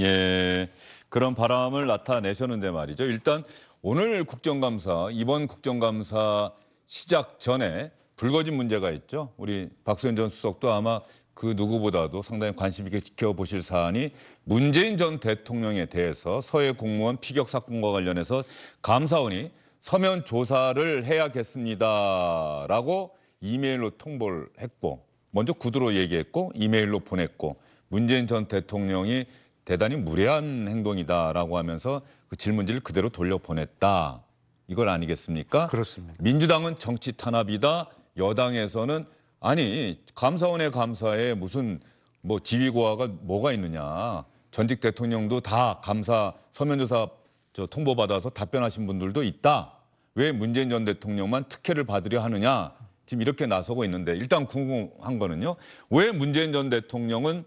예, 그런 바람을 나타내셨는데 말이죠. 일단 오늘 국정감사, 이번 국정감사 시작 전에 불거진 문제가 있죠. 우리 박수현 전 수석도 아마 그 누구보다도 상당히 관심 있게 지켜보실 사안이 문재인 전 대통령에 대해서 서해 공무원 피격 사건과 관련해서 감사원이 서면 조사를 해야겠습니다라고 이메일로 통보를 했고, 먼저 구두로 얘기했고 이메일로 보냈고, 문재인 전 대통령이 대단히 무례한 행동이다라고 하면서 그 질문지를 그대로 돌려보냈다. 이걸 아니겠습니까? 그렇습니다. 민주당은 정치 탄압이다. 여당에서는 아니 감사원의 감사에 무슨 뭐 지휘고하가 뭐가 있느냐. 전직 대통령도 다 감사 서면조사 통보받아서 답변하신 분들도 있다. 왜 문재인 전 대통령만 특혜를 받으려 하느냐. 지금 이렇게 나서고 있는데 일단 궁금한 거는요. 왜 문재인 전 대통령은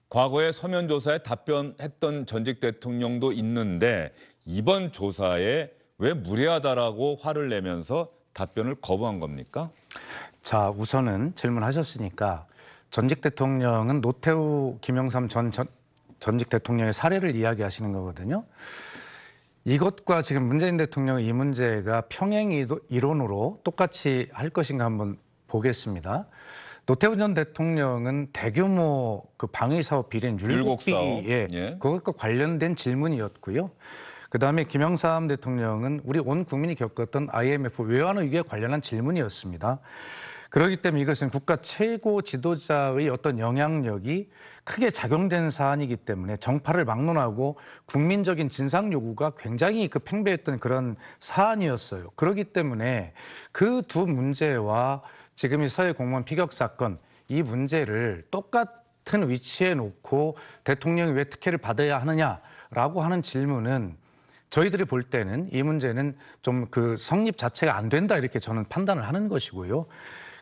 과거에 서면 조사에 답변했던 전직 대통령도 있는데 이번 조사에 왜 무례하다라고 화를 내면서 답변을 거부한 겁니까? 자, 우선은 질문하셨으니까 전직 대통령은 노태우, 김영삼 전직 대통령의 사례를 이야기하시는 거거든요. 이것과 지금 문재인 대통령의 이 문제가 평행 이론으로 똑같이 할 것인가 한번 보겠습니다. 노태우 전 대통령은 대규모 그 방위 사업 비리인 율곡비에 예. 그것과 관련된 질문이었고요. 그다음에 김영삼 대통령은 우리 온 국민이 겪었던 IMF 외환 위기에 관련한 질문이었습니다. 그렇기 때문에 이것은 국가 최고 지도자의 어떤 영향력이 크게 작용된 사안이기 때문에 정파를 막론하고 국민적인 진상 요구가 굉장히 팽배했던 그런 사안이었어요. 그렇기 때문에 그 두 문제와 지금 이 서해 공무원 피격 사건 이 문제를 똑같은 위치에 놓고 대통령이 왜 특혜를 받아야 하느냐라고 하는 질문은 저희들이 볼 때는 이 문제는 좀 그 성립 자체가 안 된다 이렇게 저는 판단을 하는 것이고요.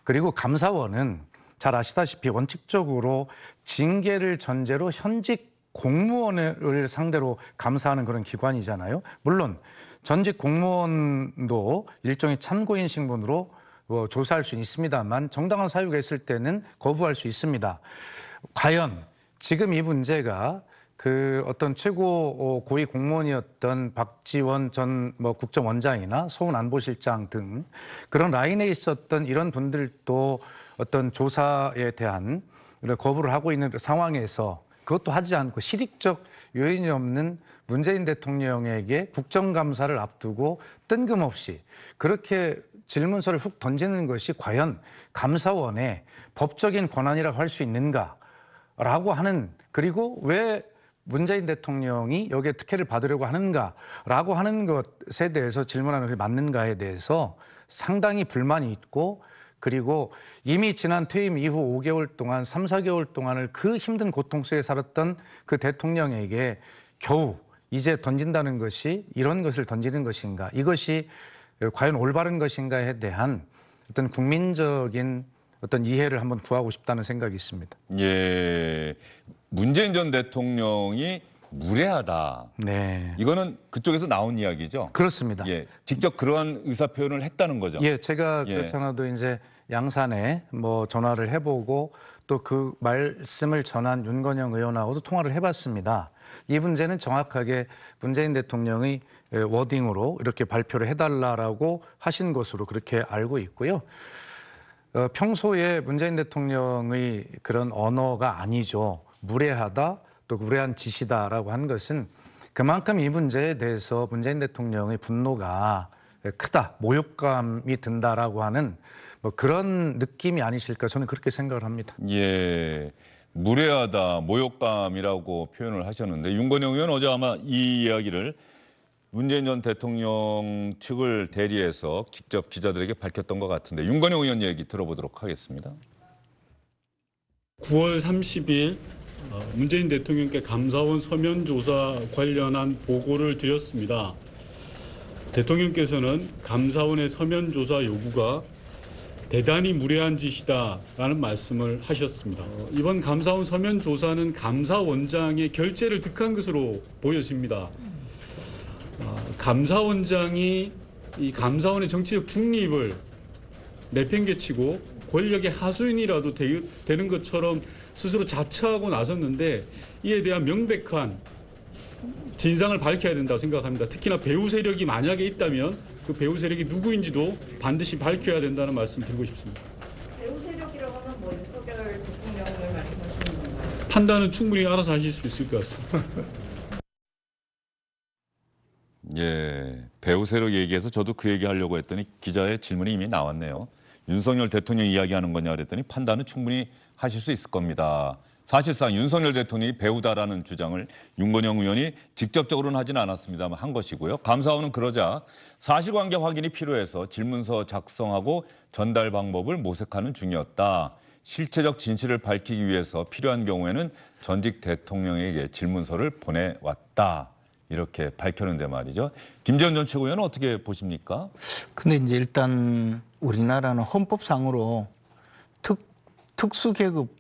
그리고 감사원은 잘 아시다시피 원칙적으로 징계를 전제로 현직 공무원을 상대로 감사하는 그런 기관이잖아요. 물론 전직 공무원도 일종의 참고인 신분으로 조사할 수 있습니다만 정당한 사유가 있을 때는 거부할 수 있습니다. 과연 지금 이 문제가 그 어떤 최고 고위 공무원이었던 박지원 전 국정원장이나 소훈 안보실장 등 그런 라인에 있었던 이런 분들도 어떤 조사에 대한 거부를 하고 있는 상황에서 그것도 하지 않고 실익적 요인이 없는 문재인 대통령에게 국정감사를 앞두고 뜬금없이 그렇게 질문서를 훅 던지는 것이 과연 감사원의 법적인 권한이라고 할 수 있는가라고 하는, 그리고 왜 문재인 대통령이 여기에 특혜를 받으려고 하는가라고 하는 것에 대해서 질문하는 것이 맞는가에 대해서 상당히 불만이 있고, 그리고 이미 지난 퇴임 이후 5개월 동안 3, 4개월 동안을 그 힘든 고통 속에 살았던 그 대통령에게 겨우 이제 던진다는 것이 이런 것을 던지는 것인가, 이것이 과연 올바른 것인가에 대한 어떤 국민적인 어떤 이해를 한번 구하고 싶다는 생각이 있습니다. 예, 문재인 전 대통령이 무례하다. 네, 이거는 그쪽에서 나온 이야기죠? 그렇습니다. 예, 직접 그러한 의사 표현을 했다는 거죠? 예, 제가 그렇지 않아도 이제 양산에 전화를 해보고 또 그 말씀을 전한 윤건영 의원하고도 통화를 해봤습니다. 이 문제는 정확하게 문재인 대통령의 워딩으로 이렇게 발표를 해달라고 하신 것으로 그렇게 알고 있고요. 평소에 문재인 대통령의 그런 언어가 아니죠. 무례하다, 또 무례한 짓이다라고 한 것은 그만큼 이 문제에 대해서 문재인 대통령의 분노가 크다, 모욕감이 든다라고 하는 그런 느낌이 아니실까, 저는 그렇게 생각을 합니다. 예, 무례하다, 모욕감이라고 표현을 하셨는데 윤건영 의원 어제 아마 이 이야기를 문재인 전 대통령 측을 대리해서 직접 기자들에게 밝혔던 것 같은데 윤건영 의원 얘기 들어보도록 하겠습니다. 9월 30일 문재인 대통령께 감사원 서면 조사 관련한 보고를 드렸습니다. 대통령께서는 감사원의 서면 조사 요구가 대단히 무례한 짓이다라는 말씀을 하셨습니다. 이번 감사원 서면 조사는 감사원장의 결재를 득한 것으로 보여집니다. 감사원장이 이 감사원의 정치적 중립을 내팽개치고 권력의 하수인이라도 되는 것처럼 스스로 자처하고 나섰는데 이에 대한 명백한 진상을 밝혀야 된다고 생각합니다. 특히나 배후 세력이 만약에 있다면 그 배후 세력이 누구인지도 반드시 밝혀야 된다는 말씀 드리고 싶습니다. 배후 세력이라고 하면 뭐 윤석열 대통령을 말씀하시는 건가요? 판단은 충분히 알아서 하실 수 있을 것 같습니다. 예, 배우 세력 얘기해서 저도 그 얘기 하려고 했더니 기자의 질문이 이미 나왔네요. 윤석열 대통령 이야기하는 거냐 그랬더니 판단은 충분히 하실 수 있을 겁니다. 사실상 윤석열 대통령이 배우다라는 주장을 윤건영 의원이 직접적으로는 하지는 않았습니다만 한 것이고요. 감사원은 그러자 사실관계 확인이 필요해서 질문서 작성하고 전달 방법을 모색하는 중이었다. 실체적 진실을 밝히기 위해서 필요한 경우에는 전직 대통령에게 질문서를 보내왔다. 이렇게 밝혔는데 말이죠. 김재원 전 최고위원은 어떻게 보십니까? 근데 이제 일단 우리나라는 헌법상으로 특수 계급,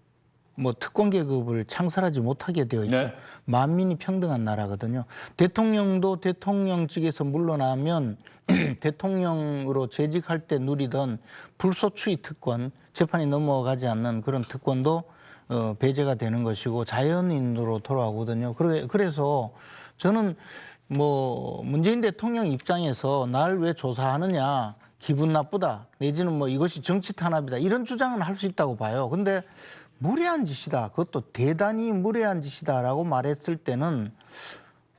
뭐 특권 계급을 창설하지 못하게 되어 있죠. 네. 만민이 평등한 나라거든요. 대통령도 대통령직에서 물러나면 대통령으로 재직할 때 누리던 불소추의 특권, 재판이 넘어가지 않는 그런 특권도 배제가 되는 것이고 자연인으로 돌아오거든요. 그래서 저는 뭐 문재인 대통령 입장에서 날 왜 조사하느냐, 기분 나쁘다, 내지는 뭐 이것이 정치 탄압이다 이런 주장은 할 수 있다고 봐요. 근데 무례한 짓이다, 그것도 대단히 무례한 짓이다라고 말했을 때는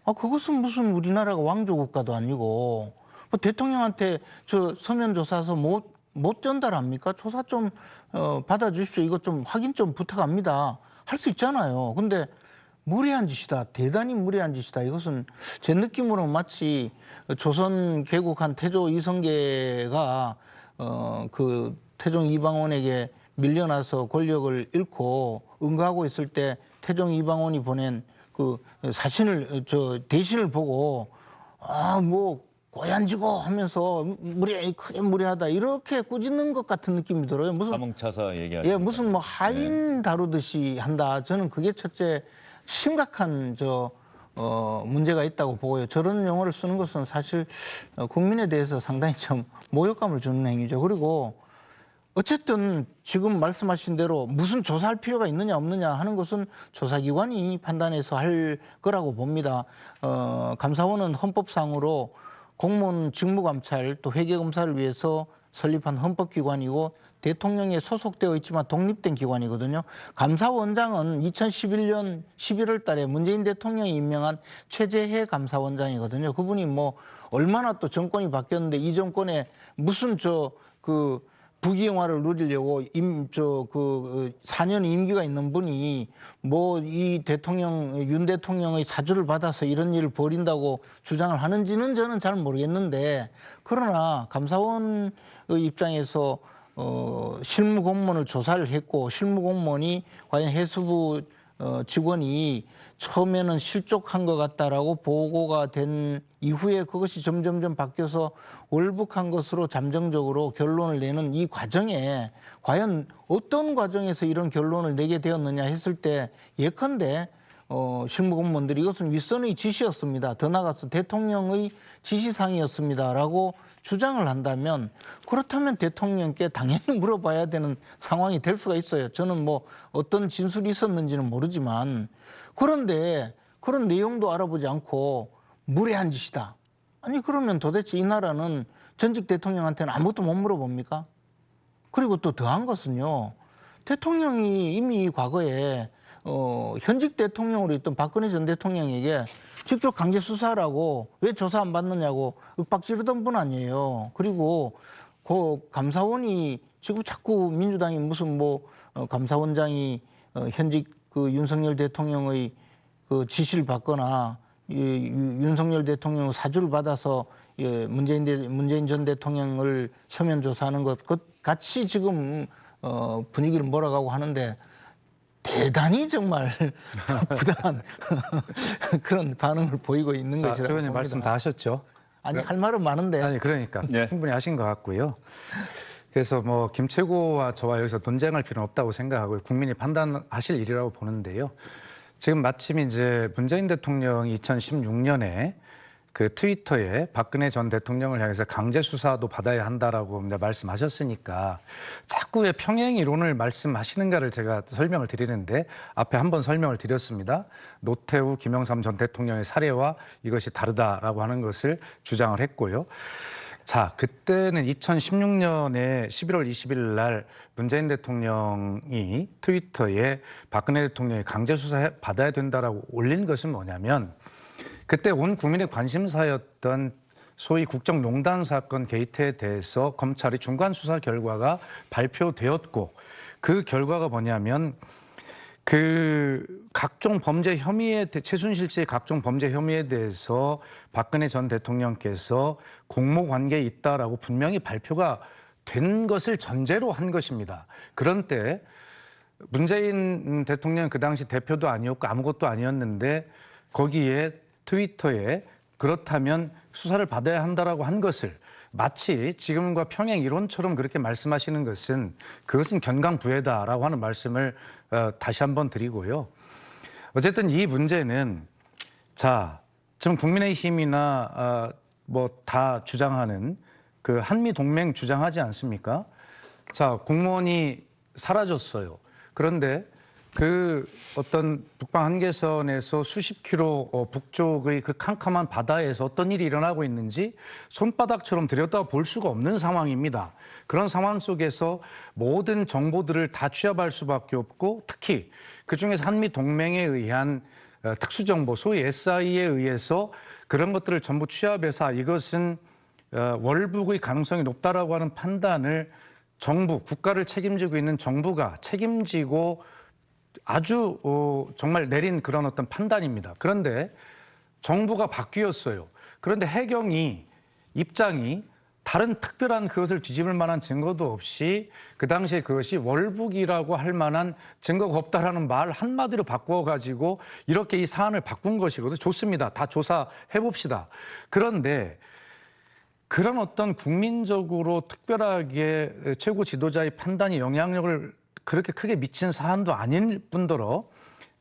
그것은 무슨 우리나라가 왕조 국가도 아니고 뭐 대통령한테 저 서면 조사서 못 전달합니까? 조사 좀 받아주십시오. 이것 좀 확인 좀 부탁합니다. 할 수 있잖아요. 근데 무례한 짓이다, 대단히 무례한 짓이다. 이것은 제 느낌으로는 마치 조선 개국한 태조 이성계가 그 태종 이방원에게 밀려나서 권력을 잃고 응가하고 있을 때 태종 이방원이 보낸 그 사신을 대신을 보고 뭐 고얀지고 하면서 크게 무례하다 이렇게 꾸짖는 것 같은 느낌이 들어요. 무슨 사몽차사 얘기하시는 무슨 뭐 하인 다루듯이 한다. 저는 그게 첫째 심각한 문제가 있다고 보고요. 저런 용어를 쓰는 것은 사실 국민에 대해서 상당히 좀 모욕감을 주는 행위죠. 그리고 어쨌든 지금 말씀하신 대로 무슨 조사할 필요가 있느냐 없느냐 하는 것은 조사기관이 판단해서 할 거라고 봅니다. 감사원은 헌법상으로 공무원 직무감찰 또 회계검사를 위해서 설립한 헌법기관이고 대통령에 소속되어 있지만 독립된 기관이거든요. 감사원장은 2011년 11월 달에 문재인 대통령이 임명한 최재해 감사원장이거든요. 그분이 뭐 얼마나 또 정권이 바뀌었는데 이 정권에 무슨 부귀영화를 누리려고 4년 임기가 있는 분이 뭐 이 윤 대통령의 사주를 받아서 이런 일을 벌인다고 주장을 하는지는 저는 잘 모르겠는데, 그러나 감사원의 입장에서 실무 공무원을 조사를 했고 실무 공무원이 과연 해수부 직원이 처음에는 실족한 것 같다라고 보고가 된 이후에 그것이 점점점 바뀌어서 월북한 것으로 잠정적으로 결론을 내는 이 과정에 과연 어떤 과정에서 이런 결론을 내게 되었느냐 했을 때 예컨대 실무 공무원들이 이것은 윗선의 지시였습니다. 더 나아가서 대통령의 지시사항이었습니다라고 주장을 한다면, 그렇다면 대통령께 당연히 물어봐야 되는 상황이 될 수가 있어요. 저는 뭐 어떤 진술이 있었는지는 모르지만, 그런데 그런 내용도 알아보지 않고 무례한 짓이다. 아니 그러면 도대체 이 나라는 전직 대통령한테는 아무것도 못 물어봅니까? 그리고 또 더한 것은요, 대통령이 이미 과거에 현직 대통령으로 있던 박근혜 전 대통령에게 직접 강제 수사라고 왜 조사 안 받느냐고 윽박지르던 분 아니에요. 그리고 그 감사원이 지금 자꾸 민주당이 무슨 감사원장이 현직 그 윤석열 대통령의 그 지시를 받거나 윤석열 대통령 사주를 받아서 문재인 전 대통령을 서면 조사하는 것 같이 지금 분위기를 몰아가고 하는데, 대단히 정말 부당한 그런 반응을 보이고 있는 것이라고 봅니다. 최고위원님 말씀 다 하셨죠? 아니 할 말은 많은데. 아니 그러니까 네. 충분히 하신 것 같고요. 그래서 뭐 김 최고와 저와 여기서 논쟁할 필요는 없다고 생각하고 국민이 판단하실 일이라고 보는데요. 지금 마침 이제 문재인 대통령이 2016년에 그 트위터에 박근혜 전 대통령을 향해서 강제 수사도 받아야 한다라고 이제 말씀하셨으니까 자꾸 왜 평행 이론을 말씀하시는가를 제가 설명을 드리는데 앞에 한번 설명을 드렸습니다. 노태우, 김영삼 전 대통령의 사례와 이것이 다르다라고 하는 것을 주장을 했고요. 자, 그때는 2016년에 11월 20일 날 문재인 대통령이 트위터에 박근혜 대통령이 강제 수사 받아야 된다라고 올린 것은 뭐냐면 그때 온 국민의 관심사였던 소위 국정농단 사건 게이트에 대해서 검찰의 중간 수사 결과가 발표되었고 그 결과가 뭐냐면 그 각종 범죄 혐의에 최순실 씨의 각종 범죄 혐의에 대해서 박근혜 전 대통령께서 공모 관계에 있다라고 분명히 발표가 된 것을 전제로 한 것입니다. 그런 때 문재인 대통령 그 당시 대표도 아니었고 아무것도 아니었는데 거기에 트위터에 그렇다면 수사를 받아야 한다라고 한 것을 마치 지금과 평행 이론처럼 그렇게 말씀하시는 것은 그것은 견강부회다라고 하는 말씀을 다시 한번 드리고요. 어쨌든 이 문제는 자 지금 국민의힘이나 뭐 다 주장하는 그 한미 동맹 주장하지 않습니까? 자 공무원이 사라졌어요. 그런데 그 어떤 북방 한계선에서 수십 킬로 북쪽의 그 캄캄한 바다에서 어떤 일이 일어나고 있는지 손바닥처럼 들여다볼 수가 없는 상황입니다. 그런 상황 속에서 모든 정보들을 다 취합할 수밖에 없고 특히 그중에서 한미 동맹에 의한 특수정보, 소위 SI에 의해서 그런 것들을 전부 취합해서 이것은 월북의 가능성이 높다라고 하는 판단을 정부, 국가를 책임지고 있는 정부가 책임지고 아주 정말 내린 그런 어떤 판단입니다. 그런데 정부가 바뀌었어요. 그런데 해경이 입장이 다른 특별한 그것을 뒤집을 만한 증거도 없이 그 당시에 그것이 월북이라고 할 만한 증거가 없다라는 말 한마디로 바꿔가지고 이렇게 이 사안을 바꾼 것이거든요. 좋습니다. 다 조사해 봅시다. 그런데 그런 어떤 국민적으로 특별하게 최고 지도자의 판단이 영향력을 그렇게 크게 미친 사안도 아닐 뿐더러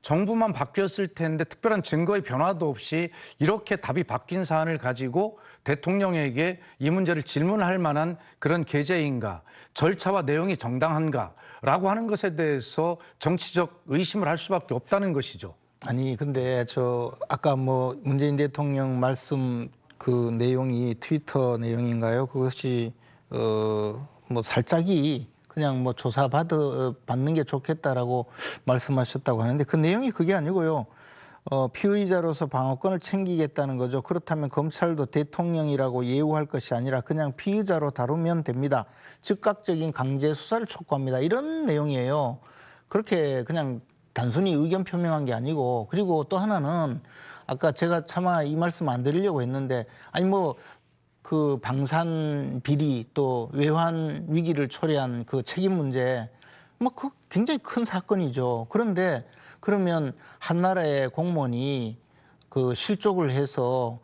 정부만 바뀌었을 텐데 특별한 증거의 변화도 없이 이렇게 답이 바뀐 사안을 가지고 대통령에게 이 문제를 질문할 만한 그런 계제인가, 절차와 내용이 정당한가라고 하는 것에 대해서 정치적 의심을 할 수밖에 없다는 것이죠. 아니 근데 저 아까 뭐 문재인 대통령 말씀 그 내용이 트위터 내용인가요? 그것이 뭐 살짝이 그냥 뭐 조사 받는 게 좋겠다라고 말씀하셨다고 하는데 그 내용이 그게 아니고요. 피의자로서 방어권을 챙기겠다는 거죠. 그렇다면 검찰도 대통령이라고 예우할 것이 아니라 그냥 피의자로 다루면 됩니다. 즉각적인 강제 수사를 촉구합니다. 이런 내용이에요. 그렇게 그냥 단순히 의견 표명한 게 아니고 그리고 또 하나는 아까 제가 차마 이 말씀 안 드리려고 했는데 아니 뭐 그 방산 비리 또 외환 위기를 초래한 그 책임 문제 뭐 그 굉장히 큰 사건이죠. 그런데 그러면 한 나라의 공무원이 그 실족을 해서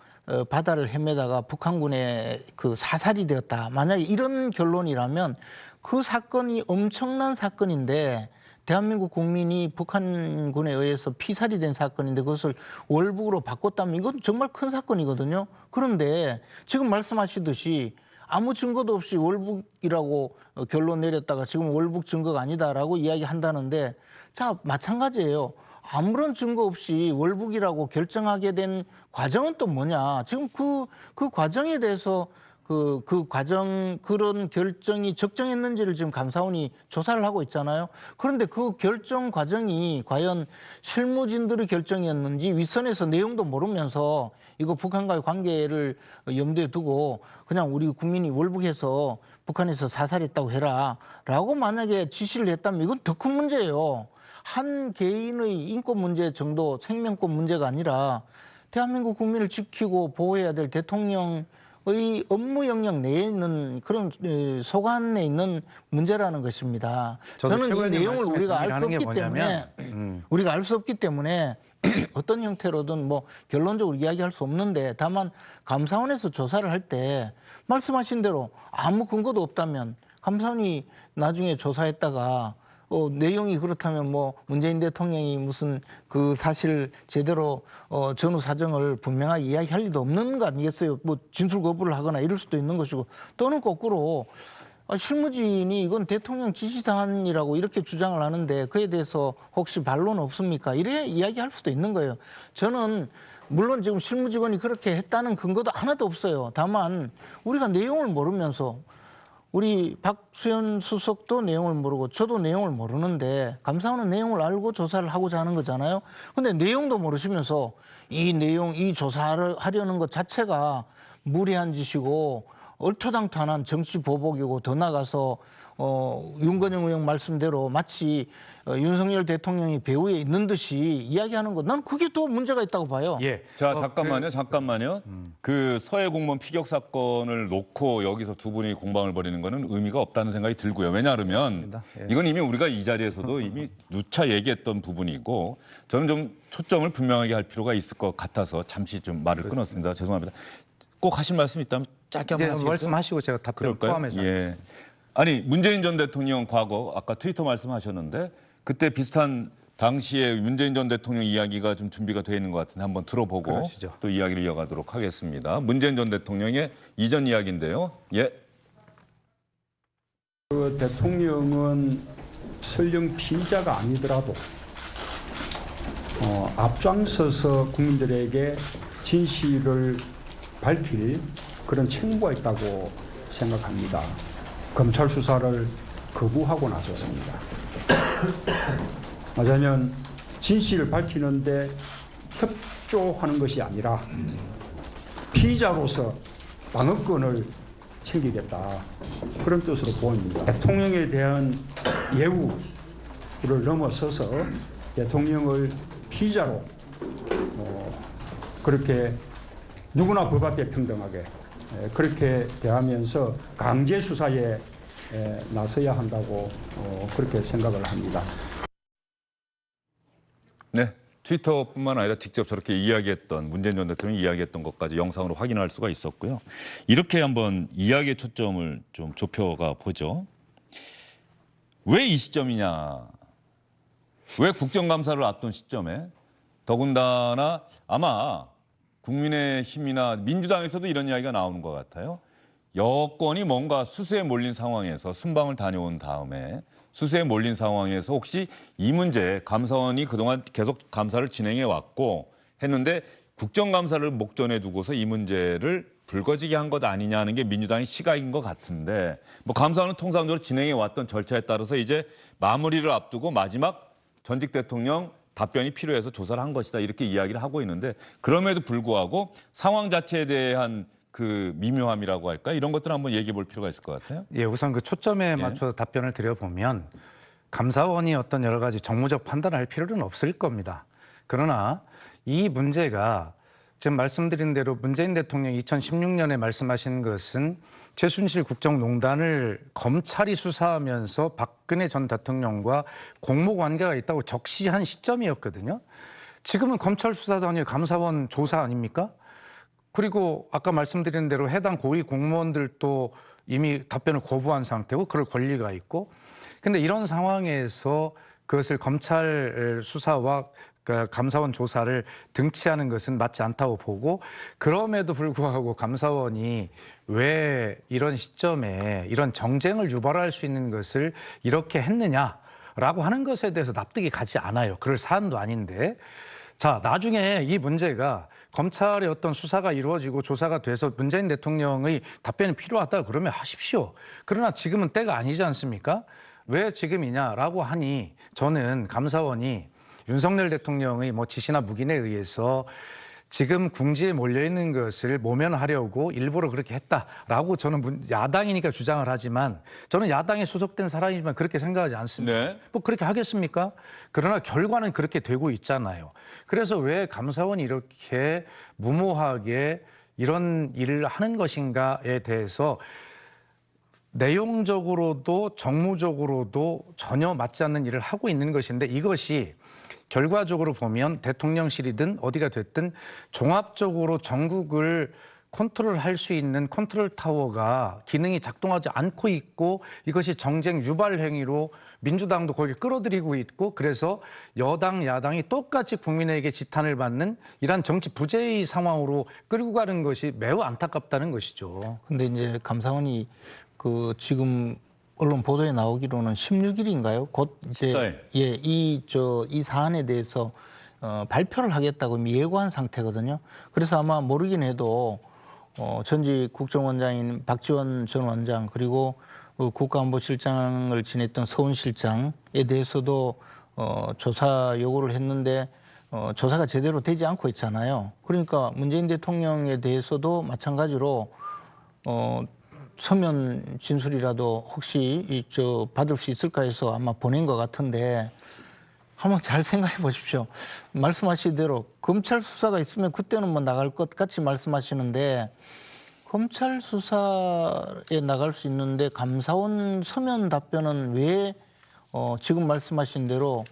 바다를 헤매다가 북한군에 그 사살이 되었다. 만약에 이런 결론이라면 그 사건이 엄청난 사건인데 대한민국 국민이 북한군에 의해서 피살이 된 사건인데 그것을 월북으로 바꿨다면 이건 정말 큰 사건이거든요. 그런데 지금 말씀하시듯이 아무 증거도 없이 월북이라고 결론 내렸다가 지금 월북 증거가 아니다라고 이야기한다는데 자 마찬가지예요. 아무런 증거 없이 월북이라고 결정하게 된 과정은 또 뭐냐. 지금 그 과정에 대해서 그 과정 그런 결정이 적정했는지를 지금 감사원이 조사를 하고 있잖아요. 그런데 그 결정 과정이 과연 실무진들의 결정이었는지 윗선에서 내용도 모르면서 이거 북한과의 관계를 염두에 두고 그냥 우리 국민이 월북해서 북한에서 사살했다고 해라라고 만약에 지시를 했다면 이건 더 큰 문제예요. 한 개인의 인권 문제 정도 생명권 문제가 아니라 대한민국 국민을 지키고 보호해야 될 대통령 의 업무 영역 내에 있는 그런 소관에 있는 문제라는 것입니다. 저는 이 내용을 우리가 알 수 없기 때문에 우리가 알 수 없기 때문에 어떤 형태로든 뭐 결론적으로 이야기할 수 없는데 다만 감사원에서 조사를 할 때 말씀하신 대로 아무 근거도 없다면 감사원이 나중에 조사했다가 내용이 그렇다면 뭐 문재인 대통령이 무슨 그 사실 제대로 전후 사정을 분명하게 이야기할 리도 없는 거 아니겠어요? 뭐 진술 거부를 하거나 이럴 수도 있는 것이고 또는 거꾸로 실무진이 이건 대통령 지시사항이라고 이렇게 주장을 하는데 그에 대해서 혹시 반론 없습니까? 이래 이야기할 수도 있는 거예요. 저는 물론 지금 실무직원이 그렇게 했다는 근거도 하나도 없어요. 다만 우리가 내용을 모르면서 우리 박수현 수석도 내용을 모르고 저도 내용을 모르는데 감사원은 내용을 알고 조사를 하고자 하는 거잖아요. 근데 내용도 모르시면서 이 내용, 이 조사를 하려는 것 자체가 무리한 짓이고 얼토당토한 정치 보복이고 더 나가서 윤건영 의원 말씀대로 마치 윤석열 대통령이 배후에 있는 듯이 이야기하는 것, 난 그게 더 문제가 있다고 봐요. 예. 자, 잠깐만요. 그 서해 공무원 피격 사건을 놓고 여기서 두 분이 공방을 벌이는 거는 의미가 없다는 생각이 들고요. 왜냐하면 예. 이건 이미 우리가 이 자리에서도 이미 누차 얘기했던 부분이고 저는 좀 초점을 분명하게 할 필요가 있을 것 같아서 잠시 좀 말을 끊었습니다. 죄송합니다. 꼭 하실 말씀 있다면 짧게 한번 하시겠어요? 말씀하시고 제가 답변 그럴까요? 포함해서. 예. 아니 문재인 전 대통령 과거 아까 트위터 말씀하셨는데 그때 비슷한 당시에 문재인 전 대통령 이야기가 좀 준비가 되어 있는 것 같은데 한번 들어보고 그러시죠. 또 이야기를 이어가도록 하겠습니다. 문재인 전 대통령의 이전 이야기인데요. 예. 그 대통령은 설령 피의자가 아니더라도 앞장서서 국민들에게 진실을 밝힐 그런 책무가 있다고 생각합니다. 검찰 수사를 거부하고 나섰습니다. 말하자면 진실을 밝히는데 협조하는 것이 아니라 피의자로서 방어권을 챙기겠다 그런 뜻으로 보입니다. 대통령에 대한 예우를 넘어서서 대통령을 피의자로 그렇게 누구나 법 앞에 평등하게 그렇게 대하면서 강제 수사에 나서야 한다고 그렇게 생각을 합니다. 네. 트위터뿐만 아니라 직접 저렇게 이야기했던 문재인 전 대통령이 이야기했던 것까지 영상으로 확인할 수가 있었고요. 이렇게 한번 이야기의 초점을 좀 좁혀가 보죠. 왜 이 시점이냐? 왜 국정감사를 앞둔 시점에 더군다나 아마 국민의힘이나 민주당에서도 이런 이야기가 나오는 것 같아요. 여권이 뭔가 수세에 몰린 상황에서 순방을 다녀온 다음에 수세에 몰린 상황에서 혹시 이 문제 감사원이 그동안 계속 감사를 진행해 왔고 했는데 국정감사를 목전에 두고서 이 문제를 불거지게 한 것 아니냐는 게 민주당의 시각인 것 같은데 뭐 감사원은 통상적으로 진행해 왔던 절차에 따라서 이제 마무리를 앞두고 마지막 전직 대통령 답변이 필요해서 조사를 한 것이다 이렇게 이야기를 하고 있는데 그럼에도 불구하고 상황 자체에 대한 그 미묘함이라고 할까 이런 것들 한번 얘기해 볼 필요가 있을 것 같아요. 예, 우선 그 초점에 맞춰서 답변을 드려보면 감사원이 어떤 여러 가지 정무적 판단을 할 필요는 없을 겁니다. 그러나 이 문제가 지금 말씀드린 대로 문재인 대통령이 2016년에 말씀하신 것은 최순실 국정농단을 검찰이 수사하면서 박근혜 전 대통령과 공모관계가 있다고 적시한 시점이었거든요. 지금은 검찰 수사도 아니고 감사원 조사 아닙니까? 그리고 아까 말씀드린 대로 해당 고위 공무원들도 이미 답변을 거부한 상태고 그럴 권리가 있고 근데 이런 상황에서 그것을 검찰 수사와 감사원 조사를 등치하는 것은 맞지 않다고 보고 그럼에도 불구하고 감사원이 왜 이런 시점에 이런 정쟁을 유발할 수 있는 것을 이렇게 했느냐라고 하는 것에 대해서 납득이 가지 않아요. 그럴 사안도 아닌데 자 나중에 이 문제가 검찰의 어떤 수사가 이루어지고 조사가 돼서 문재인 대통령의 답변이 필요하다 그러면 하십시오. 그러나 지금은 때가 아니지 않습니까? 왜 지금이냐라고 하니 저는 감사원이 윤석열 대통령의 뭐 지시나 묵인에 의해서 지금 궁지에 몰려 있는 것을 모면하려고 일부러 그렇게 했다라고 저는 야당이니까 주장을 하지만 저는 야당에 소속된 사람이지만 그렇게 생각하지 않습니다. 네. 뭐 그렇게 하겠습니까? 그러나 결과는 그렇게 되고 있잖아요. 그래서 왜 감사원이 이렇게 무모하게 이런 일을 하는 것인가에 대해서 내용적으로도 정무적으로도 전혀 맞지 않는 일을 하고 있는 것인데 이것이 결과적으로 보면 대통령실이든 어디가 됐든 종합적으로 전국을 컨트롤할 수 있는 컨트롤 타워가 기능이 작동하지 않고 있고 이것이 정쟁 유발 행위로 민주당도 거기에 끌어들이고 있고 그래서 여당 야당이 똑같이 국민에게 지탄을 받는 이런 정치 부재의 상황으로 끌고 가는 것이 매우 안타깝다는 것이죠. 근데 이제 감사원이 그 지금 언론 보도에 나오기로는 16일인가요? 곧 이제 14일. 예, 이 사안에 대해서 발표를 하겠다고 이미 예고한 상태거든요. 그래서 아마 모르긴 해도 전직 국정원장인 박지원 전 원장 그리고 국가안보실장을 지냈던 서훈 실장에 대해서도 조사 요구를 했는데 조사가 제대로 되지 않고 있잖아요. 그러니까 문재인 대통령에 대해서도 마찬가지로 서면 진술이라도 혹시 받을 수 있을까 해서 아마 보낸 것 같은데 한번 잘 생각해 보십시오. 말씀하신 대로 검찰 수사가 있으면 그때는 뭐 나갈 것 같이 말씀하시는데 검찰 수사에 나갈 수 있는데 감사원 서면 답변은 왜 지금 말씀하신 대로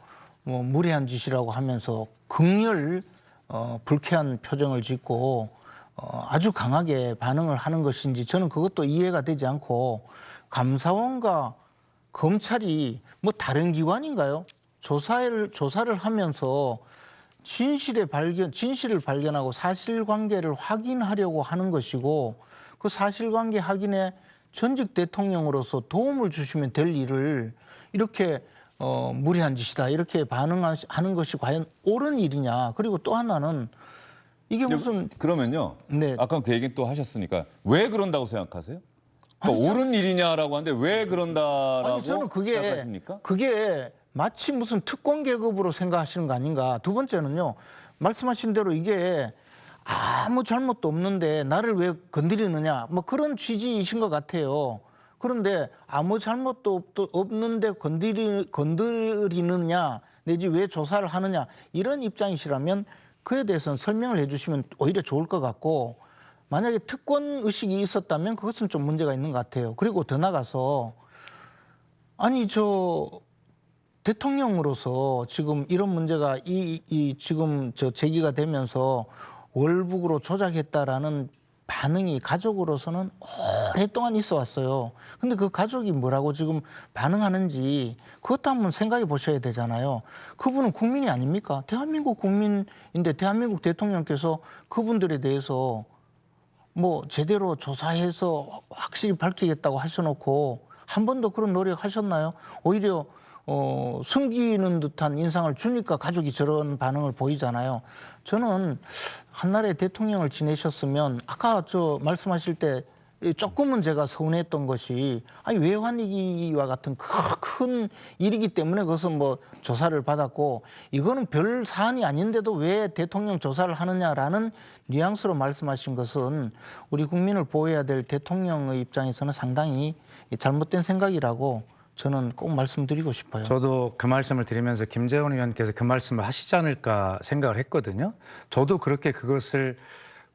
뭐 무례한 짓이라고 하면서 극렬 불쾌한 표정을 짓고 아주 강하게 반응을 하는 것인지 저는 그것도 이해가 되지 않고 감사원과 검찰이 뭐 다른 기관인가요? 조사를 하면서 진실을 발견하고 사실관계를 확인하려고 하는 것이고 그 사실관계 확인에 전직 대통령으로서 도움을 주시면 될 일을 이렇게 무리한 짓이다 이렇게 반응하는 것이 과연 옳은 일이냐. 그리고 또 하나는 이게 무슨 그러면요. 네. 아까 그 얘기 또 하셨으니까 왜 그런다고 생각하세요? 그러니까 옳은 일이냐라고 하는데 왜 그런다라고 아니 저는 생각하십니까? 그게 마치 무슨 특권 계급으로 생각하시는 거 아닌가. 두 번째는요. 말씀하신 대로 이게 아무 잘못도 없는데 나를 왜 건드리느냐. 뭐 그런 취지이신 것 같아요. 그런데 아무 잘못도 없는데 건드리느냐 내지 왜 조사를 하느냐 이런 입장이시라면 그에 대해서는 설명을 해주시면 오히려 좋을 것 같고 만약에 특권 의식이 있었다면 그것은 좀 문제가 있는 것 같아요. 그리고 더 나가서 아니 대통령으로서 지금 이런 문제가 지금 제기가 되면서 월북으로 조작했다라는 반응이 가족으로서는 오랫동안 있어 왔어요. 근데 그 가족이 뭐라고 지금 반응하는지 그것도 한번 생각해 보셔야 되잖아요. 그분은 국민이 아닙니까? 대한민국 국민인데 대한민국 대통령께서 그분들에 대해서 뭐 제대로 조사해서 확실히 밝히겠다고 하셔놓고 한 번도 그런 노력하셨나요? 오히려 숨기는 듯한 인상을 주니까 가족이 저런 반응을 보이잖아요. 저는 한나라의 대통령을 지내셨으면 아까 말씀하실 때 조금은 제가 서운했던 것이 아니 외환위기와 같은 큰 일이기 때문에 그것은 뭐 조사를 받았고 이거는 별 사안이 아닌데도 왜 대통령 조사를 하느냐라는 뉘앙스로 말씀하신 것은 우리 국민을 보호해야 될 대통령의 입장에서는 상당히 잘못된 생각이라고 저는 꼭 말씀드리고 싶어요. 저도 그 말씀을 드리면서 김재원 의원께서 그 말씀을 하시지 않을까 생각을 했거든요. 저도 그렇게 그것을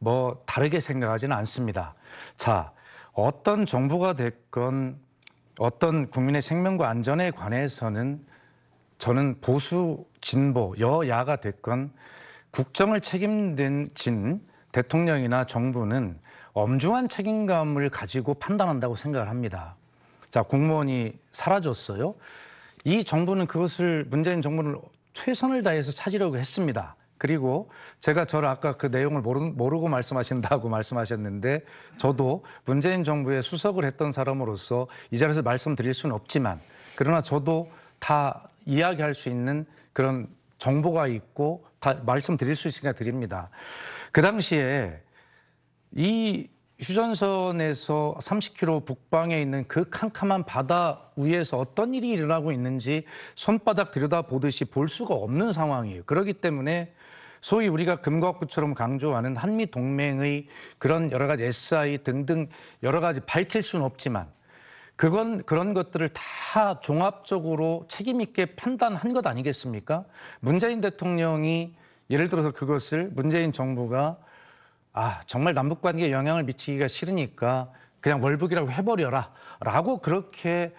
뭐 다르게 생각하지는 않습니다. 자, 어떤 정부가 됐건 어떤 국민의 생명과 안전에 관해서는 저는 보수, 진보, 여야가 됐건 국정을 책임진 대통령이나 정부는 엄중한 책임감을 가지고 판단한다고 생각을 합니다. 자, 공무원이 사라졌어요. 이 정부는 그것을 문재인 정부는 최선을 다해서 찾으려고 했습니다. 그리고 제가 저를 아까 그 내용을 모르고 말씀하신다고 말씀하셨는데 저도 문재인 정부의 수석을 했던 사람으로서 이 자리에서 말씀드릴 수는 없지만 그러나 저도 다 이야기할 수 있는 그런 정보가 있고 다 말씀드릴 수 있으니까 드립니다. 그 당시에 이 휴전선에서 30km 북방에 있는 그 캄캄한 바다 위에서 어떤 일이 일어나고 있는지 손바닥 들여다보듯이 볼 수가 없는 상황이에요. 그렇기 때문에 소위 우리가 금과구처럼 강조하는 한미동맹의 그런 여러 가지 SI 등등 여러 가지 밝힐 수는 없지만 그런 것들을 다 종합적으로 책임 있게 판단한 것 아니겠습니까? 문재인 대통령이 예를 들어서 그것을 문재인 정부가 정말 남북관계에 영향을 미치기가 싫으니까 그냥 월북이라고 해버려라 라고 그렇게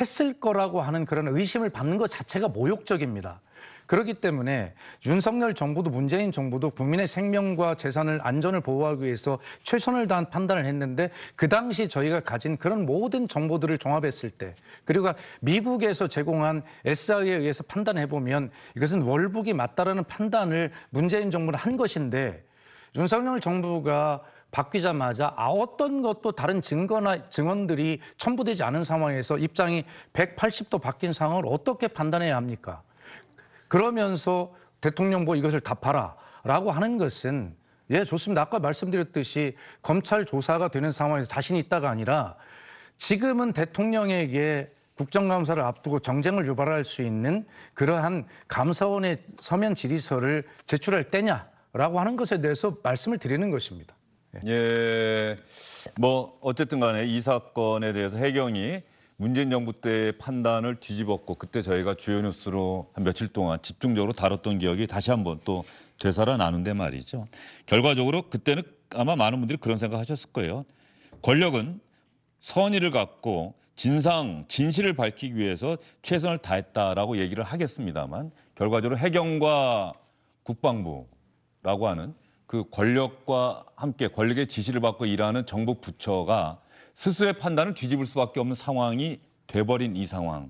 했을 거라고 하는 그런 의심을 받는 것 자체가 모욕적입니다. 그렇기 때문에 윤석열 정부도 문재인 정부도 국민의 생명과 재산을 안전을 보호하기 위해서 최선을 다한 판단을 했는데 그 당시 저희가 가진 그런 모든 정보들을 종합했을 때 그리고 미국에서 제공한 SI에 의해서 판단해 보면 이것은 월북이 맞다라는 판단을 문재인 정부는 한 것인데 윤석열 정부가 바뀌자마자 어떤 것도 다른 증거나 증언들이 첨부되지 않은 상황에서 입장이 180도 바뀐 상황을 어떻게 판단해야 합니까? 그러면서 대통령 뭐 이것을 답하라라고 하는 것은 예, 좋습니다. 아까 말씀드렸듯이 검찰 조사가 되는 상황에서 자신이 있다가 아니라 지금은 대통령에게 국정감사를 앞두고 정쟁을 유발할 수 있는 그러한 감사원의 서면 질의서를 제출할 때냐라고 하는 것에 대해서 말씀을 드리는 것입니다. 예, 뭐 어쨌든 간에 이 사건에 대해서 해경이 문재인 정부 때의 판단을 뒤집었고 그때 저희가 주요 뉴스로 한 며칠 동안 집중적으로 다뤘던 기억이 다시 한번 또 되살아나는데 말이죠. 결과적으로 그때는 아마 많은 분들이 그런 생각하셨을 거예요. 권력은 선의를 갖고 진실을 밝히기 위해서 최선을 다했다라고 얘기를 하겠습니다만 결과적으로 해경과 국방부라고 하는 그 권력과 함께 권력의 지시를 받고 일하는 정부 부처가 스스로의 판단을 뒤집을 수밖에 없는 상황이 돼버린 이 상황.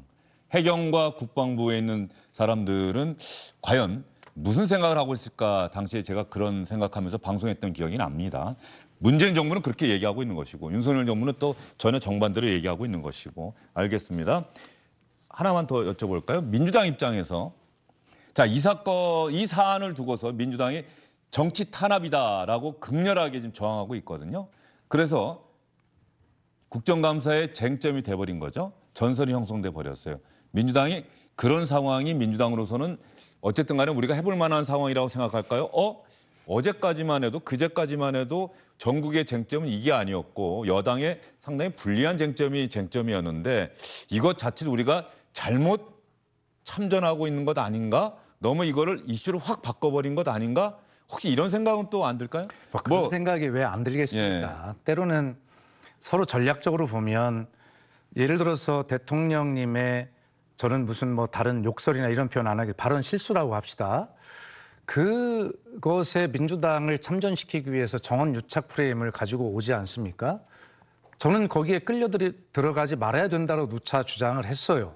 해경과 국방부에 있는 사람들은 과연 무슨 생각을 하고 있을까 당시에 제가 그런 생각하면서 방송했던 기억이 납니다. 문재인 정부는 그렇게 얘기하고 있는 것이고 윤석열 정부는 또 전혀 정반대로 얘기하고 있는 것이고 알겠습니다. 하나만 더 여쭤볼까요? 민주당 입장에서 자, 이 사안을 두고서 민주당이 정치 탄압이다라고 극렬하게 지금 저항하고 있거든요. 그래서 국정감사의 쟁점이 돼버린 거죠. 전선이 형성돼 버렸어요. 민주당이 그런 상황이 민주당으로서는 어쨌든 간에 우리가 해볼 만한 상황이라고 생각할까요? 어제까지만 해도 그제까지만 해도 전국의 쟁점은 이게 아니었고 여당의 상당히 불리한 쟁점이었는데 이것 자칫 우리가 잘못 참전하고 있는 것 아닌가? 너무 이거를 이슈를 확 바꿔버린 것 아닌가? 혹시 이런 생각은 또 안 들까요? 그런 생각이 왜 안 들겠습니까? 때로는 서로 전략적으로 보면 예를 들어서 대통령님의 저는 무슨 뭐 다른 욕설이나 이런 표현 안 하게 발언 실수라고 합시다. 그것에 민주당을 참전시키기 위해서 정원 유착 프레임을 가지고 오지 않습니까? 저는 거기에 들어가지 말아야 된다고 누차 주장을 했어요.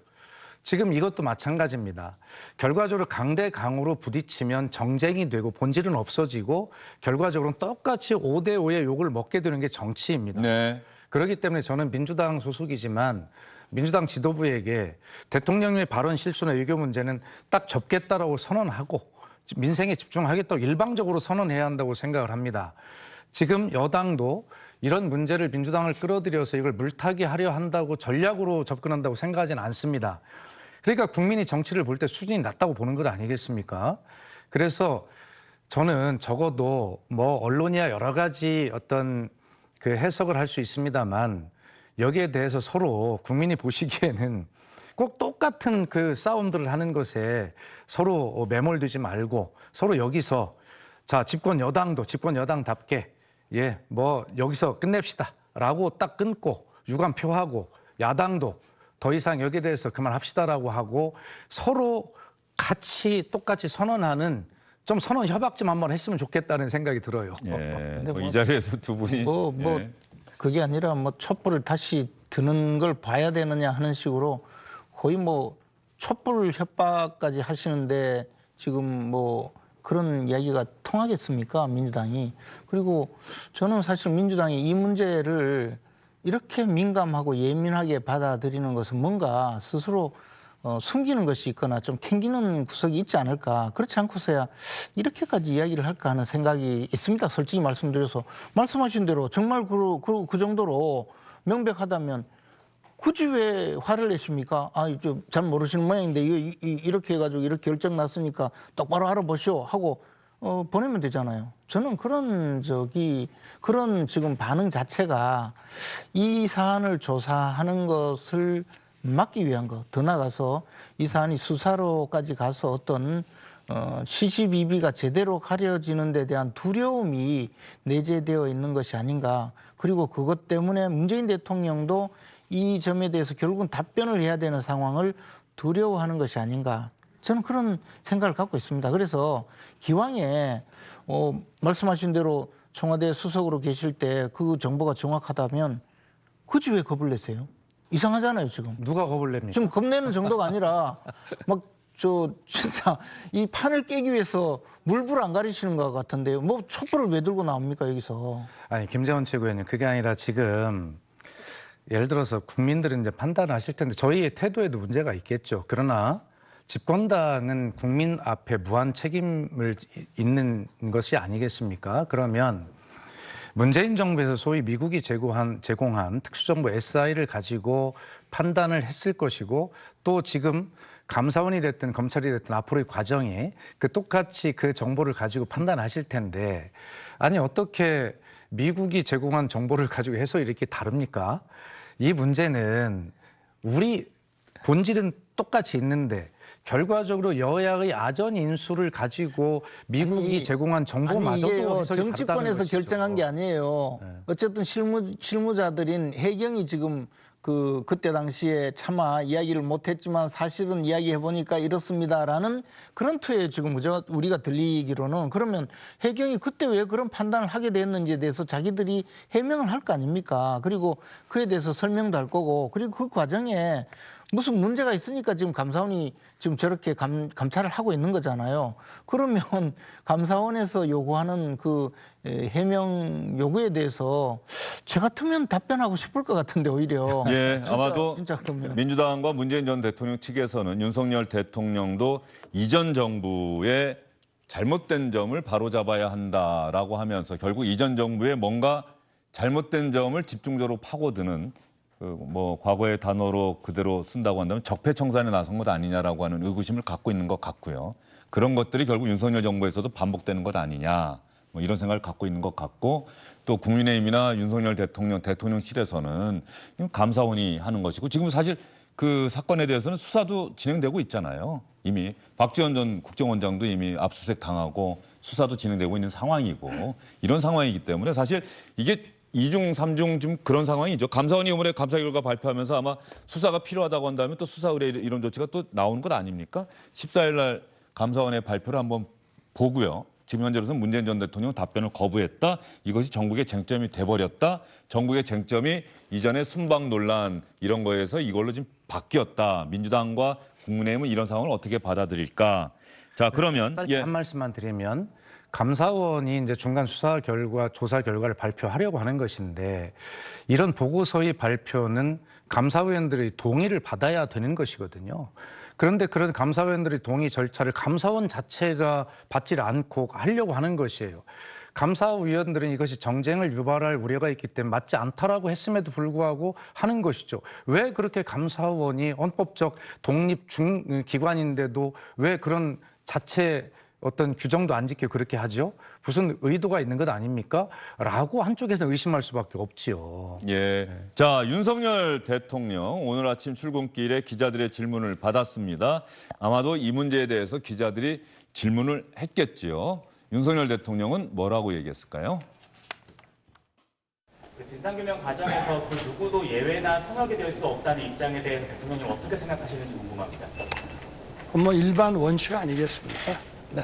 지금 이것도 마찬가지입니다. 결과적으로 강대강으로 부딪히면 정쟁이 되고 본질은 없어지고 결과적으로는 똑같이 5대5의 욕을 먹게 되는 게 정치입니다. 네. 그렇기 때문에 저는 민주당 소속이지만 민주당 지도부에게 대통령의 발언 실수나 외교 문제는 딱 접겠다라고 선언하고 민생에 집중하겠다고 일방적으로 선언해야 한다고 생각을 합니다. 지금 여당도 이런 문제를 민주당을 끌어들여서 이걸 물타기 하려 한다고 전략으로 접근한다고 생각하지는 않습니다. 그러니까 국민이 정치를 볼 때 수준이 낮다고 보는 것 아니겠습니까? 그래서 저는 적어도 뭐 언론이야 여러 가지 어떤 그 해석을 할 수 있습니다만 여기에 대해서 서로 국민이 보시기에는 꼭 똑같은 그 싸움들을 하는 것에 서로 매몰되지 말고 서로 여기서 자, 집권 여당도 집권 여당답게 예, 뭐 여기서 끝냅시다라고 딱 끊고 유감표하고 야당도 더 이상 여기에 대해서 그만합시다라고 하고 서로 같이 똑같이 선언하는 좀 선언 협약 좀 한번 했으면 좋겠다는 생각이 들어요. 예, 이 자리에서 두 분이 예. 그게 아니라 뭐 촛불을 다시 드는 걸 봐야 되느냐 하는 식으로 거의 뭐 촛불 협박까지 하시는데 지금 뭐 그런 이야기가 통하겠습니까? 민주당이. 그리고 저는 사실 민주당이 이 문제를 이렇게 민감하고 예민하게 받아들이는 것은 뭔가 스스로 숨기는 것이 있거나 좀 캥기는 구석이 있지 않을까. 그렇지 않고서야 이렇게까지 이야기를 할까 하는 생각이 있습니다. 솔직히 말씀드려서. 말씀하신 대로 정말 그 정도로 명백하다면 굳이 왜 화를 내십니까? 잘 모르시는 모양인데 이렇게 해가지고 이렇게 결정 났으니까 똑바로 알아보시오 하고 보내면 되잖아요. 저는 그런 지금 반응 자체가 이 사안을 조사하는 것을 막기 위한 것, 더 나아가서 이 사안이 수사로까지 가서 어떤 시시비비가 제대로 가려지는 데 대한 두려움이 내재되어 있는 것이 아닌가. 그리고 그것 때문에 문재인 대통령도 이 점에 대해서 결국은 답변을 해야 되는 상황을 두려워하는 것이 아닌가. 저는 그런 생각을 갖고 있습니다. 그래서 기왕에 말씀하신 대로 청와대 수석으로 계실 때 그 정보가 정확하다면 굳이 왜 겁을 내세요? 이상하잖아요, 지금. 누가 겁을 냅니까? 지금 겁내는 정도가 아니라 막 진짜 이 판을 깨기 위해서 물불 안 가리시는 것 같은데요. 뭐 촛불을 왜 들고 나옵니까, 여기서? 아니, 김재원 최고위원님, 그게 아니라 지금 예를 들어서 국민들은 이제 판단하실 텐데 저희의 태도에도 문제가 있겠죠. 그러나 집권당은 국민 앞에 무한 책임을 있는 것이 아니겠습니까? 그러면 문재인 정부에서 소위 미국이 제공한 특수정보 SI를 가지고 판단을 했을 것이고, 또 지금 감사원이 됐든 검찰이 됐든 앞으로의 과정이 똑같이 그 정보를 가지고 판단하실 텐데, 아니 어떻게 미국이 제공한 정보를 가지고 해서 이렇게 다릅니까? 이 문제는 우리 본질은 똑같이 있는데 결과적으로 여야의 아전 인수를 가지고 미국이 제공한 정보마저도 해석이 정치권에서 다르다는 것이죠. 결정한 게 아니에요. 어쨌든 실무자들인 해경이 지금 그때 당시에 차마 이야기를 못했지만 사실은 이야기해 보니까 이렇습니다라는 그런 투에 지금 우리가 들리기로는, 그러면 해경이 그때 왜 그런 판단을 하게 됐는지에 대해서 자기들이 해명을 할 거 아닙니까? 그리고 그에 대해서 설명도 할 거고, 그리고 그 과정에 무슨 문제가 있으니까 지금 감사원이 지금 저렇게 감찰을 하고 있는 거잖아요. 그러면 감사원에서 요구하는 그 해명 요구에 대해서 저 같으면 답변하고 싶을 것 같은데, 오히려. 예, 아마도 진짜 그러면. 민주당과 문재인 전 대통령 측에서는 윤석열 대통령도 이전 정부의 잘못된 점을 바로잡아야 한다라고 하면서 결국 이전 정부의 뭔가 잘못된 점을 집중적으로 파고드는, 과거의 단어로 그대로 쓴다고 한다면 적폐청산에 나선 것 아니냐라고 하는 의구심을 갖고 있는 것 같고요. 그런 것들이 결국 윤석열 정부에서도 반복되는 것 아니냐, 이런 생각을 갖고 있는 것 같고, 또 국민의힘이나 윤석열 대통령실에서는 감사원이 하는 것이고, 지금 사실 그 사건에 대해서는 수사도 진행되고 있잖아요. 이미 박지원 전 국정원장도 이미 압수수색 당하고 수사도 진행되고 있는 상황이고, 이런 상황이기 때문에 사실 이게 2중, 3중 좀 그런 상황이죠. 감사원이 이번에 감사 결과 발표하면서 아마 수사가 필요하다고 한다면 또 수사 의뢰 이런 조치가 또 나오는 것 아닙니까? 14일 날 감사원의 발표를 한번 보고요. 지금 현재로서는 문재인 전 대통령 답변을 거부했다. 이것이 전국의 쟁점이 돼버렸다. 전국의 쟁점이 이전에 순방 논란 이런 거에서 이걸로 지금 바뀌었다. 민주당과 국민의힘은 이런 상황을 어떻게 받아들일까? 자, 그러면 짧게 한 말씀만 드리면, 감사원이 이제 중간 수사 결과, 조사 결과를 발표하려고 하는 것인데, 이런 보고서의 발표는 감사위원들의 동의를 받아야 되는 것이거든요. 그런데 그런 감사위원들의 동의 절차를 감사원 자체가 받지 않고 하려고 하는 것이에요. 감사위원들은 이것이 정쟁을 유발할 우려가 있기 때문에 맞지 않다라고 했음에도 불구하고 하는 것이죠. 왜 그렇게 감사원이 헌법적 독립 기관인데도 왜 그런 자체 어떤 규정도 안 지키고 그렇게 하죠? 무슨 의도가 있는 것 아닙니까? 라고 한쪽에서 의심할 수밖에 없지요. 예. 자, 윤석열 대통령 오늘 아침 출근길에 기자들의 질문을 받았습니다. 아마도 이 문제에 대해서 기자들이 질문을 했겠지요. 윤석열 대통령은 뭐라고 얘기했을까요? 그 진상규명 과정에서 그 누구도 예외나 성역이 될 수 없다는 입장에 대해서 대통령님 어떻게 생각하시는지 궁금합니다. 뭐 일반 원칙 아니겠습니까? 네.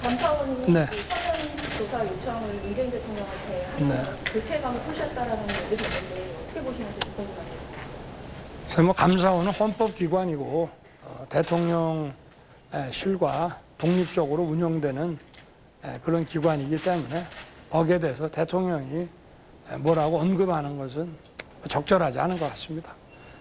감사원이 네. 그 서면 조사 요청을 문재인 대통령한테 하면서 불쾌감을 표시했다라는 얘기도 있는데 어떻게 보시는지 궁금합니다. 그래서 뭐 감사원은 헌법기관이고 대통령실과 독립적으로 운영되는 그런 기관이기 때문에 거기에 대해서 대통령이 뭐라고 언급하는 것은 적절하지 않은 것 같습니다.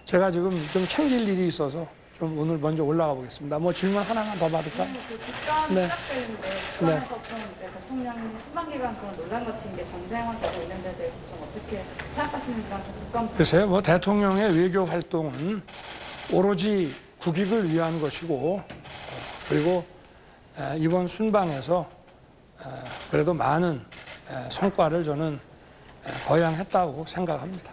제가 지금 좀 챙길 일이 있어서 좀 오늘 먼저 올라가 보겠습니다. 뭐 질문 하나만 더 받을까? 그 국감 네. 시작되는데 그러면서 좀 이제 대통령 수방기관 그런 논란 같은 게 정쟁화되고 있는 데 대해서 좀 어떻게 생각하시는지랑 좀 국감 글쎄요, 뭐 대통령의 외교 활동은 오로지 국익을 위한 것이고, 그리고 이번 순방에서 그래도 많은 성과를 저는 거양했다고 생각합니다.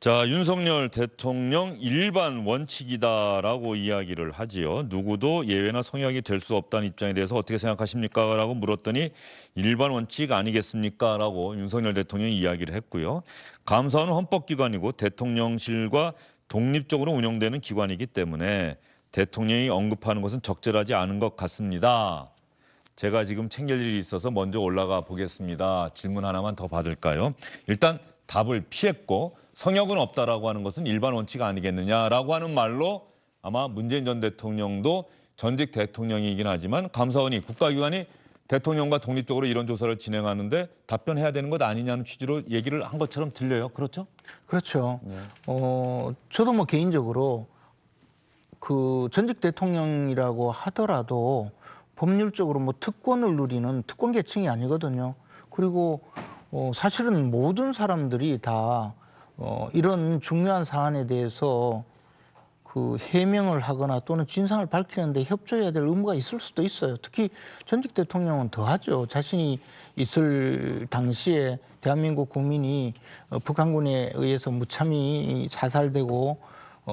자, 윤석열 대통령 일반 원칙이다라고 이야기를 하지요. 누구도 예외나 성역이 될 수 없다는 입장에 대해서 어떻게 생각하십니까? 라고 물었더니 일반 원칙 아니겠습니까? 라고 윤석열 대통령이 이야기를 했고요. 감사원은 헌법기관이고 대통령실과 독립적으로 운영되는 기관이기 때문에 대통령이 언급하는 것은 적절하지 않은 것 같습니다. 제가 지금 챙길 일이 있어서 먼저 올라가 보겠습니다. 질문 하나만 더 받을까요? 일단 답을 피했고 성역은 없다라고 하는 것은 일반 원칙 아니겠느냐라고 하는 말로 아마 문재인 전 대통령도 전직 대통령이긴 하지만 감사원이 국가기관이 대통령과 독립적으로 이런 조사를 진행하는데 답변해야 되는 것 아니냐는 취지로 얘기를 한 것처럼 들려요. 그렇죠? 그렇죠. 저도 뭐 개인적으로 그 전직 대통령이라고 하더라도 법률적으로 뭐 특권을 누리는 특권 계층이 아니거든요. 그리고 사실은 모든 사람들이 다 이런 중요한 사안에 대해서 그 해명을 하거나 또는 진상을 밝히는데 협조해야 될 의무가 있을 수도 있어요. 특히 전직 대통령은 더하죠. 자신이 있을 당시에 대한민국 국민이 북한군에 의해서 무참히 사살되고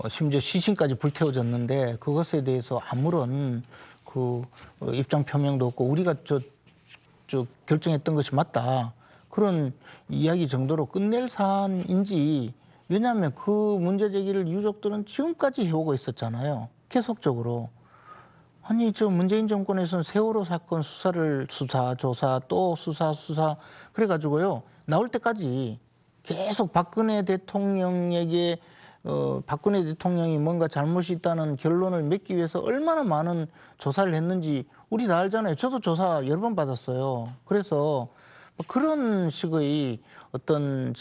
심지어 시신까지 불태워졌는데 그것에 대해서 아무런 그 입장 표명도 없고 우리가 저 결정했던 것이 맞다. 그런 이야기 정도로 끝낼 사안인지 왜냐하면 그 문제 제기를 유족들은 지금까지 해오고 있었잖아요. 계속적으로. 아니 저 문재인 정권에서는 세월호 사건 수사를 조사 또 수사 그래가지고요. 나올 때까지 계속 박근혜 대통령에게 박근혜 대통령이 뭔가 잘못이 있다는 결론을 맺기 위해서 얼마나 많은 조사를 했는지 우리 다 알잖아요. 저도 조사 여러 번 받았어요. 그래서 그런 식의 어떤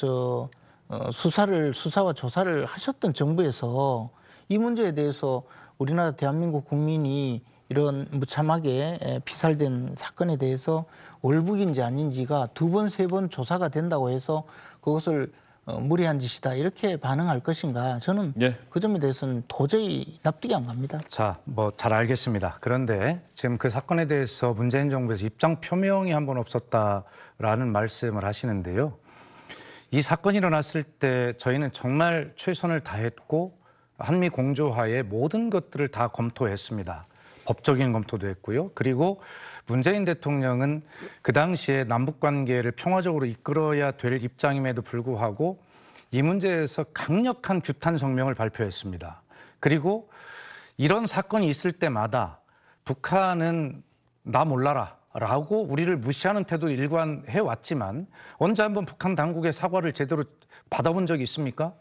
수사와 조사를 하셨던 정부에서 이 문제에 대해서 우리나라 대한민국 국민이 이런 무참하게 피살된 사건에 대해서 월북인지 아닌지가 2번, 3번 조사가 된다고 해서 그것을 무리한 짓이다 이렇게 반응할 것인가 저는 그 점에 대해서는 도저히 납득이 안 갑니다. 자, 뭐 잘 알겠습니다. 그런데 지금 그 사건에 대해서 문재인 정부에서 입장 표명이 한 번 없었다라는 말씀을 하시는데요. 이 사건이 일어났을 때 저희는 정말 최선을 다했고 한미 공조하에 모든 것들을 다 검토했습니다. 법적인 검토도 했고요. 그리고 문재인 대통령은 그 당시에 남북관계를 평화적으로 이끌어야 될 입장임에도 불구하고 이 문제에서 강력한 규탄 성명을 발표했습니다. 그리고 이런 사건이 있을 때마다 북한은 나 몰라라 라고 우리를 무시하는 태도를 일관해 왔지만 언제 한번 북한 당국의 사과를 제대로 받아본 적이 있습니까?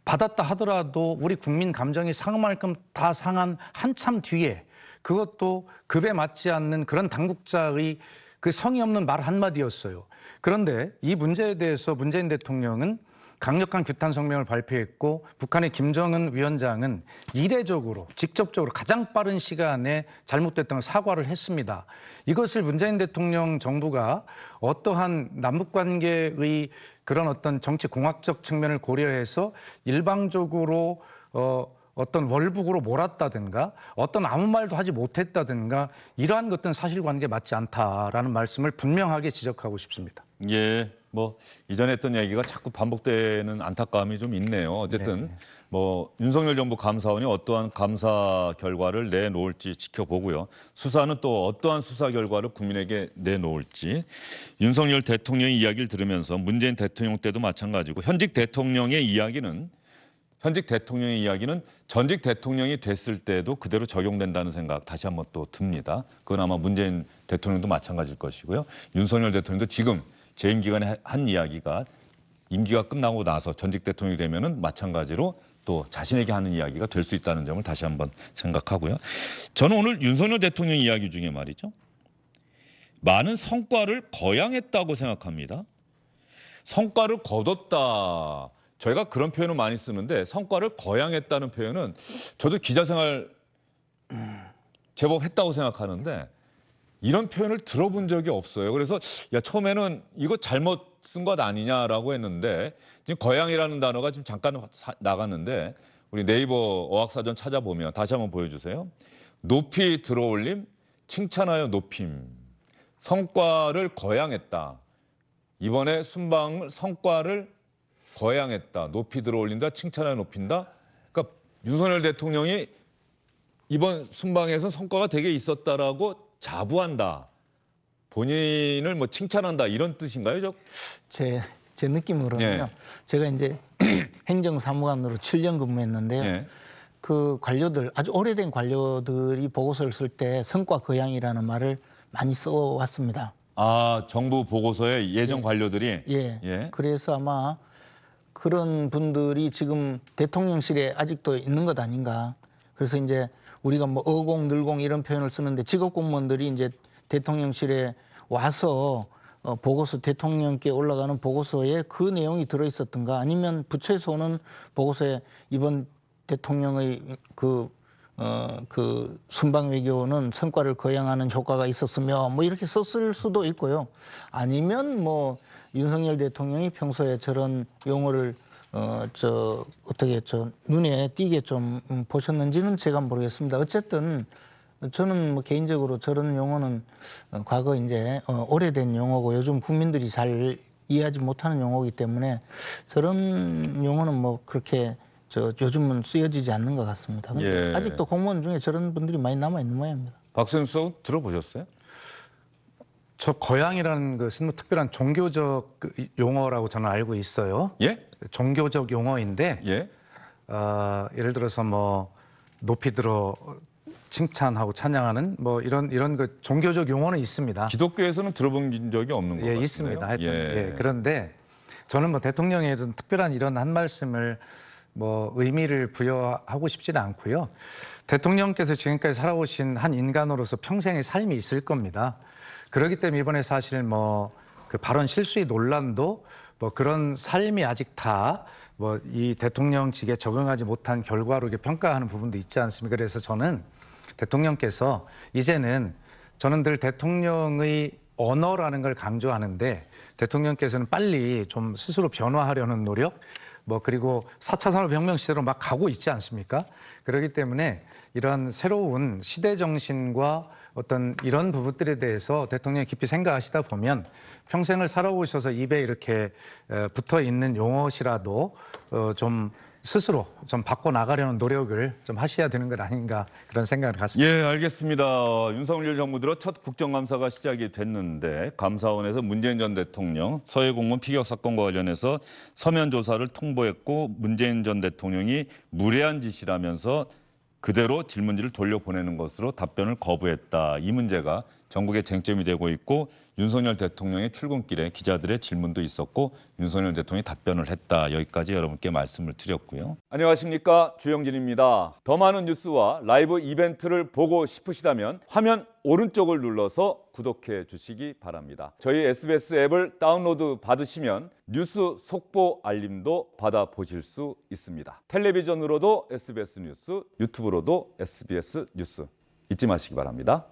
받았다 하더라도 우리 국민 감정이 상할 만큼 다 상한 한참 뒤에 그것도 급에 맞지 않는 그런 당국자의 그 성의 없는 말 한마디였어요. 그런데 이 문제에 대해서 문재인 대통령은 강력한 규탄 성명을 발표했고 북한의 김정은 위원장은 이례적으로 직접적으로 가장 빠른 시간에 잘못됐던 걸 사과를 했습니다. 이것을 문재인 대통령 정부가 어떠한 남북관계의 그런 어떤 정치 공학적 측면을 고려해서 일방적으로 어떤 월북으로 몰았다든가 어떤 아무 말도 하지 못했다든가 이러한 것들은 사실관계에 맞지 않다라는 말씀을 분명하게 지적하고 싶습니다. 예, 뭐 이전에 했던 얘기가 자꾸 반복되는 안타까움이 좀 있네요. 어쨌든 뭐 윤석열 정부 감사원이 어떠한 감사 결과를 내놓을지 지켜보고요. 수사는 또 어떠한 수사 결과를 국민에게 내놓을지. 윤석열 대통령의 이야기를 들으면서 문재인 대통령 때도 마찬가지고 현직 대통령의 이야기는 전직 대통령이 됐을 때도 그대로 적용된다는 생각 다시 한번 또 듭니다. 그건 아마 문재인 대통령도 마찬가지일 것이고요. 윤석열 대통령도 지금 재임 기간에 한 이야기가 임기가 끝나고 나서 전직 대통령이 되면은 마찬가지로 또 자신에게 하는 이야기가 될 수 있다는 점을 다시 한번 생각하고요. 저는 오늘 윤석열 대통령 이야기 중에 말이죠. 많은 성과를 거양했다고 생각합니다. 성과를 거뒀다. 저희가 그런 표현을 많이 쓰는데 성과를 거양했다는 표현은 저도 기자 생활 제법 했다고 생각하는데 이런 표현을 들어본 적이 없어요. 그래서 야 처음에는 이거 잘못 쓴 것 아니냐라고 했는데 지금 거양이라는 단어가 지금 잠깐 나갔는데 우리 네이버 어학사전 찾아보면 다시 한번 보여주세요. 높이 들어올림, 칭찬하여 높임. 성과를 거양했다. 이번에 순방 성과를 거양했다. 높이 들어올린다. 칭찬하여 높인다. 그러니까 윤석열 대통령이 이번 순방에서 성과가 되게 있었다라고 자부한다. 본인을 뭐 칭찬한다 이런 뜻인가요? 제 제 느낌으로는요. 예. 제가 이제 행정사무관으로 7년 근무했는데요. 예. 그 관료들, 아주 오래된 관료들이 보고서를 쓸 때 성과 거양이라는 말을 많이 써왔습니다. 아, 정부 보고서에 예전 관료들이 예. 예. 그래서 아마 그런 분들이 지금 대통령실에 아직도 있는 것 아닌가. 그래서 이제 우리가 뭐 어공, 늘공 이런 표현을 쓰는데 직업 공무원들이 이제 대통령실에 와서 보고서 대통령께 올라가는 보고서에 그 내용이 들어 있었던가 아니면 부처에서 오는 보고서에 이번 대통령의 그 순방 외교는 성과를 거양하는 효과가 있었으며 뭐 이렇게 썼을 수도 있고요. 아니면 뭐 윤석열 대통령이 평소에 저런 용어를 어떻게 눈에 띄게 좀 보셨는지는 제가 모르겠습니다. 어쨌든 저는 뭐 개인적으로 저런 용어는 과거 이제 오래된 용어고 요즘 국민들이 잘 이해하지 못하는 용어이기 때문에 저런 용어는 뭐 그렇게 요즘은 쓰여지지 않는 것 같습니다. 근데 예. 아직도 공무원 중에 저런 분들이 많이 남아 있는 모양입니다. 박수현 수석 들어보셨어요? 저 거양이라는 것은 뭐 특별한 종교적 용어라고 저는 알고 있어요. 예? 종교적 용어인데 예. 예를 들어서 뭐 높이 들어 칭찬하고 찬양하는 뭐 이런 그 종교적 용어는 있습니다. 기독교에서는 들어본 적이 없는 것 같아요. 있습니다. 하여튼 예. 그런데 저는 뭐 대통령의 특별한 이런 한 말씀을 뭐 의미를 부여하고 싶지는 않고요. 대통령께서 지금까지 살아오신 한 인간으로서 평생의 삶이 있을 겁니다. 그렇기 때문에 이번에 사실 뭐 그 발언 실수의 논란도 뭐 그런 삶이 아직 다 뭐 이 대통령직에 적응하지 못한 결과로 이렇게 평가하는 부분도 있지 않습니까? 그래서 저는 대통령께서 이제는 저는 늘 대통령의 언어라는 걸 강조하는데 대통령께서는 빨리 좀 스스로 변화하려는 노력 뭐 그리고 4차 산업혁명 시대로 막 가고 있지 않습니까? 그렇기 때문에 이런 새로운 시대 정신과 어떤 이런 부분들에 대해서 대통령이 깊이 생각하시다 보면 평생을 살아오셔서 입에 이렇게 붙어 있는 용어시라도 좀 스스로 좀 바꿔 나가려는 노력을 좀 하셔야 되는 것 아닌가 그런 생각을 갖습니다. 예, 알겠습니다. 윤석열 정부 들어 첫 국정감사가 시작이 됐는데 감사원에서 문재인 전 대통령 서해 공무원 피격 사건과 관련해서 서면 조사를 통보했고 문재인 전 대통령이 무례한 짓이라면서 그대로 질문지를 돌려보내는 것으로 답변을 거부했다. 이 문제가 전국의 쟁점이 되고 있고 윤석열 대통령의 출근길에 기자들의 질문도 있었고 윤석열 대통령이 답변을 했다. 여기까지 여러분께 말씀을 드렸고요. 안녕하십니까, 주영진입니다. 더 많은 뉴스와 라이브 이벤트를 보고 싶으시다면 화면 오른쪽을 눌러서 구독해 주시기 바랍니다. 저희 SBS 앱을 다운로드 받으시면 뉴스 속보 알림도 받아보실 수 있습니다. 텔레비전으로도 SBS 뉴스, 유튜브로도 SBS 뉴스 잊지 마시기 바랍니다.